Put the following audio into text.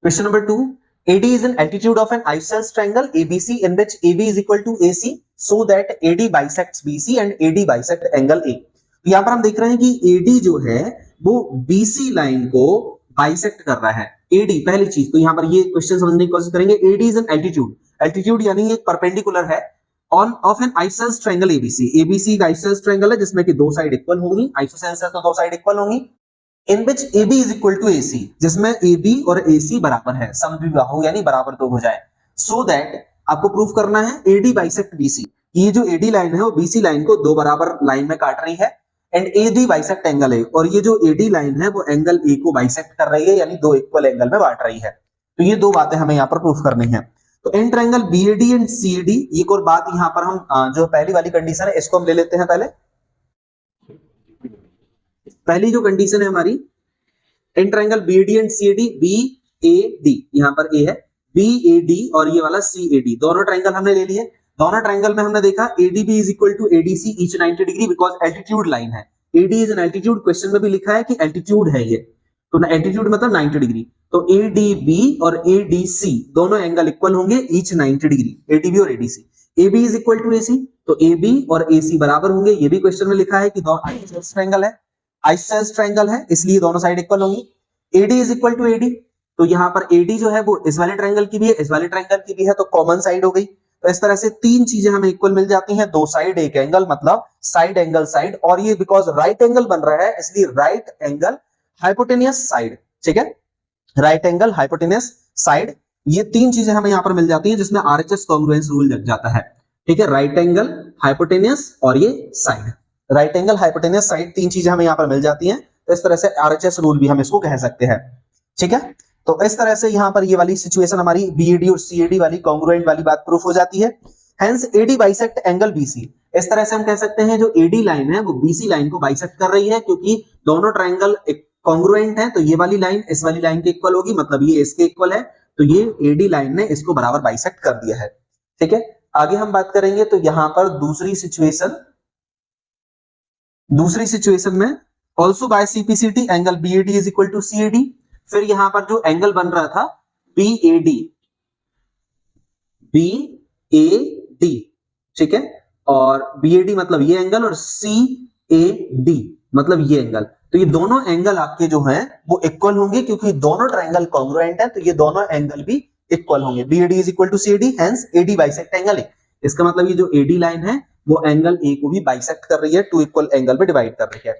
Question number 2. AD is an altitude of an isosceles triangle ABC in which AB is equal to AC so that AD bisects BC and AD bisect angle A. तो यहाँ पर हम देख रहे हैं कि AD जो है वो BC लाइन को बाइसेक्ट कर रहा है. AD पहली चीज, तो यहाँ पर ये क्वेश्चन समझने की कोशिश करेंगे. AD is an altitude. Altitude यानी एक परपेंडिकुलर है on off N isosceles triangle ABC. ABC एक आइसोसेलेस ट्रायंगल है जिसमें कि दो साइड इक्वल होंगी. आइसोसेलेस है तो दो साइड इक्वल होंगी. In which AB is equal to AC, जिसमें AB और AC बराबर है, समद्विबाहु यानी बराबर दो हो जाए. सो दैट आपको प्रूफ करना है AD बाइसेक्ट BC. ये जो AD लाइन है वो BC लाइन को दो बराबर लाइन में काट रही है and AD bisect angle A, और ये जो AD लाइन है वो एंगल A को बाइसेक्ट कर रही है यानी दो इक्वल एंगल में बांट रही है. तो ये दो बातें हमें यहाँ पर प्रूफ करनी है. तो in triangle BAD and CAD, एक और बात यहाँ पर हम जो पहली वाली कंडीशन है इसको हम ले लेते हैं. पहली जो कंडीशन है हमारी, in triangle BAD and CAD, BAD यहाँ पर A है, BAD और ये वाला CAD, दोनों ट्रायंगल हमने ले लिए. दोनों ट्रायंगल में हमने देखा ADB is equal to ADC each 90 degree because altitude line है. AD is an altitude, question में भी लिखा है कि एल्टीट्यूड है ये, तो एल्टीट्यूड मतलब 90 डिग्री. तो ADB और ADC दोनों एंगल इक्वल होंगे ईच 90 डिग्री, ADB और ADC. AB is equal to AC, तो AB और AC बराबर होंगे. ये भी क्वेश्चन में लिखा है कि दोनों आइसोसेलेस ट्रायंगल है, आइसोसेलेस ट्रायंगल है इसलिए दोनों साइड इक्वल होंगी. AD is equal to AD, तो यहाँ पर AD जो है वो इस वाले ट्रायंगल की भी है, इस वाले ट्रायंगल की भी है, तो कॉमन साइड हो गई. तो इस तरह से तीन चीजें हमें इक्वल मिल जाती हैं, दो साइड एक एंगल, मतलब साइड एंगल साइड. और ये बिकॉज राइट एंगल बन रहा है इसलिए राइट एंगल हाइपोटेनियस साइड. ठीक है, राइट एंगल हाइपोटेनियस साइड, ये तीन चीजें हमें यहाँ पर मिल जाती हैं जिसमें RHS कॉन्ग्रुएंस रूल लग जाता है. ठीक है, राइट एंगल हाइपोटेनियस और ये side, right angle hypotenuse side, तीन चीजें हमें यहाँ पर मिल जाती हैं. तो इस तरह से RHS रूल भी हम इसको कह सकते हैं. ठीक है, तो इस तरह से यहाँ पर ये वाली सिचुएशन हमारी BAD और CAD वाली कॉन्ग्रुएंट वाली बात प्रूफ हो जाती है. Hence AD bisect angle BC. इस तरह से हम कह सकते हैं जो AD लाइन है वो BC लाइन को बाइसेक्ट कर रही है, क्योंकि दोनों ट्रायंगल कॉन्ग्रुएंट है. तो ये वाली लाइन इस वाली लाइन के इक्वल होगी, मतलब ये इसके इक्वल है, तो ये AD लाइन ने इसको बराबर बाइसेक्ट कर दिया है. ठीक है, आगे हम बात करेंगे. तो यहाँ पर दूसरी सिचुएशन में also by CPCT angle BAD is equal to CAD. फिर यहां पर जो एंगल बन रहा था BAD, ठीक है, और BAD मतलब ये एंगल और CAD मतलब ये एंगल. तो ये दोनों एंगल आपके जो हैं वो इक्वल होंगे क्योंकि दोनों ट्रायंगल कॉन्ग्रुएंट है, तो ये दोनों एंगल भी इक्वल होंगे. BAD is equal to CAD, hence AD bisect angle A. इसका मतलब ये जो AD लाइन है वो एंगल A को भी बाइसेक्ट कर रही है, टू इक्वल एंगल में डिवाइड कर रही है.